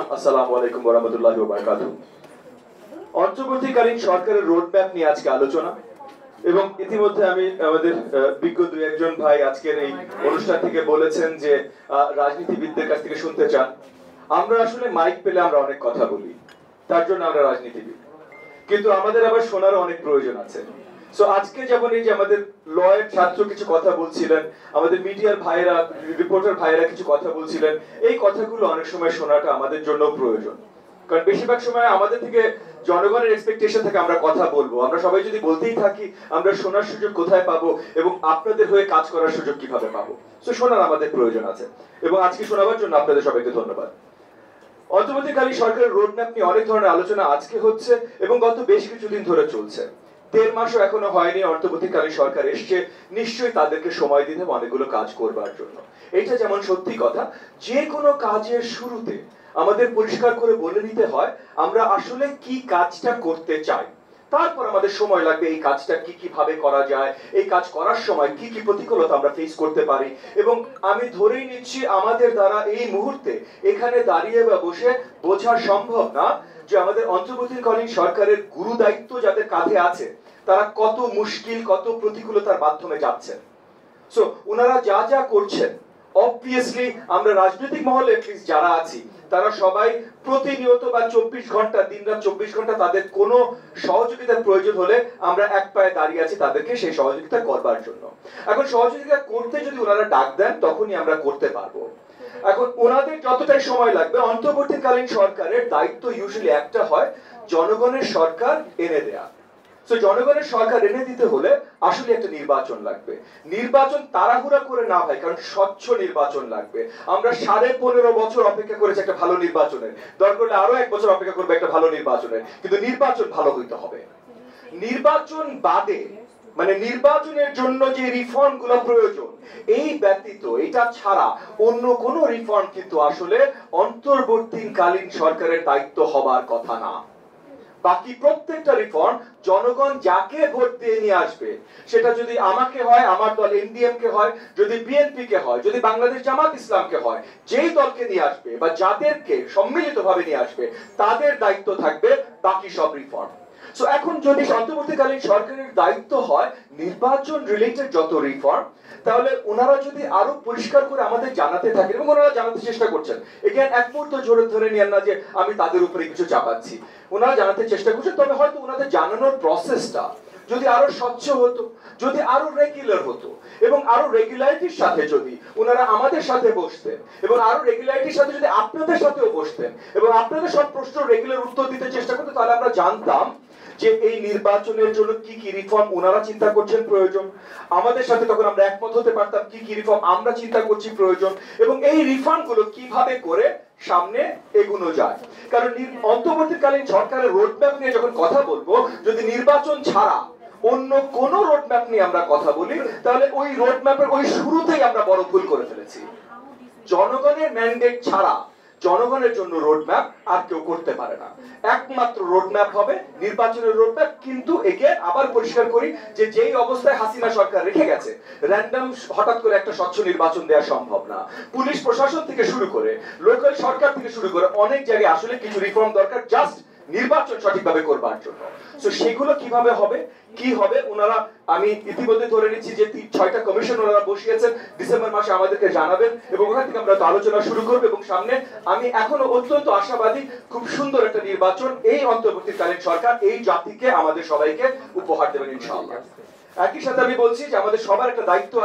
আসসালামু আলাইকুম ওয়া রাহমাতুল্লাহি ওয়া বারাকাতুহু। অন্তর্বর্তীকালীন সরকারের রোডম্যাপ নিয়ে আজকে আলোচনা এবং ইতিমধ্যে আমি আমাদের বিজ্ঞ দুই একজন ভাই আজকের এই অনুষ্ঠান থেকে বলেছেন যে রাজনীতিবিদদের কাছ থেকে শুনতে চান। আমরা আসলে মাইক পেলে আমরা অনেক কথা বলি, তার জন্য আমরা রাজনীতিবিদ, কিন্তু আমাদের আবার শোনারও অনেক প্রয়োজন আছে। সো আজকে যেমন এই যে আমাদের লয়ের ছাত্র কিছু কথা বলছিলেন, আমাদের মিডিয়ার ভাইরা, রিপোর্টার ভাইরা কিছু কথা বলছিলেন, এই কথাগুলো অনেক সময় শোনাটা আমাদের জন্য প্রয়োজন। কারণ বেশিরভাগ সময় আমাদের থেকে জনগণের এক্সপেকটেশন থেকে আমরা কথা বলবো, আমরা সবাই যদি বলতেই থাকি আমরা শোনার সুযোগ কোথায় পাবো এবং আপনাদের হয়ে কাজ করার সুযোগ কিভাবে পাবো। সো শোনার আমাদের প্রয়োজন আছে এবং আজকে শোনাবার জন্য আপনাদের সবাইকে ধন্যবাদ। অন্তর্বর্তীকালীন সরকারের রোডম্যাপ নিয়ে অনেক ধরনের আলোচনা আজকে হচ্ছে এবং গত বেশ কিছুদিন ধরে চলছে। 1.5 মাসও এখনো হয়নি অন্তর্বর্তীকালীন সরকার এসছে, নিশ্চয়ই তাদেরকে সময় দিতে হবে অনেকগুলো কাজ করবার জন্য। এটা যেমন সত্যি কথা, যে কোনো কাজের শুরুতে আমাদের পরিষ্কার করে বলে নিতে হয় আমরা আসলে কি কাজটা করতে চাই, তারপর আমাদের সময় লাগবে এই কাজটা কি কিভাবে করা যায়, এই কাজ করার সময় কি কি প্রতিকূলতা আমরা ফেস করতে পারি। এবং আমি ধরেই নিচ্ছি আমাদের দ্বারা এই মুহূর্তে এখানে দাঁড়িয়ে বা বসে বোঝা সম্ভব না যে আমাদের অন্তর্বর্তীকালীন সরকারের গুরু দায়িত্ব যাদের কাঁধে আছে তারা কত মুশকিল, কত প্রতিকূলতার মাধ্যমে যাচ্ছেন। সো ওনারা যা যা করছেন, অবভিয়াসলি আমরা রাজনৈতিক মহলে যারা আছি তারা সবাই প্রতিনিয়ত বা 24 ঘন্টা, দিনরাত 24 ঘন্টা তাদের কোনো সহযোগিতার প্রয়োজন হলে আমরা এক পায়ে দাঁড়িয়ে আছি তাদেরকে সেই সহযোগিতা করবার জন্য। এখন সহযোগিতা করতে যদি ওনারা ডাক দেন তখনই আমরা করতে পারবো। এখন ওনাদের যতটাই সময় লাগবে, অন্তর্বর্তীকালীন সরকারের দায়িত্ব ইউজুয়ালি একটা হয় জনগণের সরকার এনে দেয়া। সো জনগণের সরকার এনে দিতে হলে আসলে একটা নির্বাচন লাগবে। নির্বাচন তাড়াহুড়া করে না ভাই, কারণ স্বচ্ছ নির্বাচন লাগবে। আমরা 15.5 বছর অপেক্ষা করেছি একটা ভালো নির্বাচনের, দরকার হলে আরো 1 বছর অপেক্ষা করবে একটা ভালো নির্বাচনের, কিন্তু নির্বাচন ভালো হইতে হবে। নির্বাচন বাদে মানে নির্বাচনের জন্য যে রিফর্ম গুলো প্রয়োজন, এই ব্যতীত এটা ছাড়া অন্য কোন রিফর্ম কিন্তু আসলে অন্তর্বর্তীকালীন সরকারের দায়িত্ব হবার কথা না। বাকি প্রত্যেকটা রিফর্ম জনগণ যাকে ভোট দিয়ে নিয়ে আসবে, সেটা যদি আমাকে হয়, আমার দল এনডিএম কে হয়, যদি বিএনপি কে হয়, যদি বাংলাদেশ জামাত ইসলামকে হয়, যেই দলকে নিয়ে আসবে বা যাদেরকে সম্মিলিতভাবে নিয়ে আসবে তাদের দায়িত্ব থাকবে বাকি সব রিফর্ম। সো এখন যদি অন্তর্বর্তীকালীন সরকারের দায়িত্ব হয় নির্বাচন রিলেটেড যত রিফর্ম, তাহলে ওনারা যদি আরো পরিষ্কার করে আমাদের জানাতে থাকেন এবং ওনারা জানাতে চেষ্টা করছেন, এখানে এক মুহূর্ত জোরে ধরে নিয়েন না যে আমি তাদের উপরে কিছু চাপাচ্ছি, ওনারা জানাতে চেষ্টা করছেন, তবে হয়তো ওনাদের জানানোর প্রসেসটা যদি আরো স্বচ্ছ হতো, যদি আরো রেগুলার হতো এবং আরো রেগুলারিটির সাথে যদি ওনারা আমাদের সাথে বসতেন এবং আরো রেগুলারিটির সাথে যদি আপনাদের সাথেও বসতেন এবং আপনাদের সব প্রশ্ন রেগুলার উত্তর দিতে চেষ্টা করতেন, তাহলে আমরা জানতাম যে এই নির্বাচনের জন্য কি কি রিফর্ম ওনারা চিন্তা করছেন প্রয়োজন, আমাদের সাথে তখন আমরা একমত হতে পারতাম কি কি রিফর্ম আমরা চিন্তা করছি প্রয়োজন এবং এই রিফর্ম গুলো কিভাবে করে সামনে এগোনো যায়। কারণ অন্তর্বর্তীকালীন সরকারের রোডম্যাপ নিয়ে যখন কথা বলবো, যদি নির্বাচন ছাড়া অন্য কোন রোডম্যাপ নিয়ে আমরা কথা বলি, তাহলে ওই রোডম্যাপের ওই শুরুতেই আমরা বড় ভুল করে ফেলেছি। জনগণের ম্যান্ডেট ছাড়া জনগণের জন্য রোডম্যাপ আর কেউ করতে পারে না। একমাত্র রোডম্যাপ হবে নির্বাচনের রোডম্যাপ, কিন্তু একে আবার পরিষ্কার করি যে যেই অবস্থায় হাসিনা সরকার রেখে গেছে, র্যান্ডম হঠাৎ করে একটা স্বচ্ছ নির্বাচন দেওয়া সম্ভব না। পুলিশ প্রশাসন থেকে শুরু করে লোকাল সরকার থেকে শুরু করে অনেক জায়গায় আসলে কিছু রিফর্ম দরকার জাস্ট নির্বাচন সঠিকভাবে করবার জন্য। সো সেগুলো কিভাবে হবে, কি হবে, ওনারা আমি ইতিমধ্যে ধরে নিচ্ছি যে 6টা কমিশন ওনারা বসিয়েছেন, ডিসেম্বর মাসে আমাদেরকে জানাবেন এবং ওখান থেকে আমরা আলোচনা শুরু করব এবং সামনে আমি এখনো অত্যন্ত আশাবাদী খুব সুন্দর একটা নির্বাচন এই অন্তর্বর্তীকালীন সরকার এই জাতিকে আমাদের সবাইকে উপহার দেবেন ইনশাআল্লাহ। একই সাথে আমি বলছি যে আমাদের সবার একটা দায়িত্ব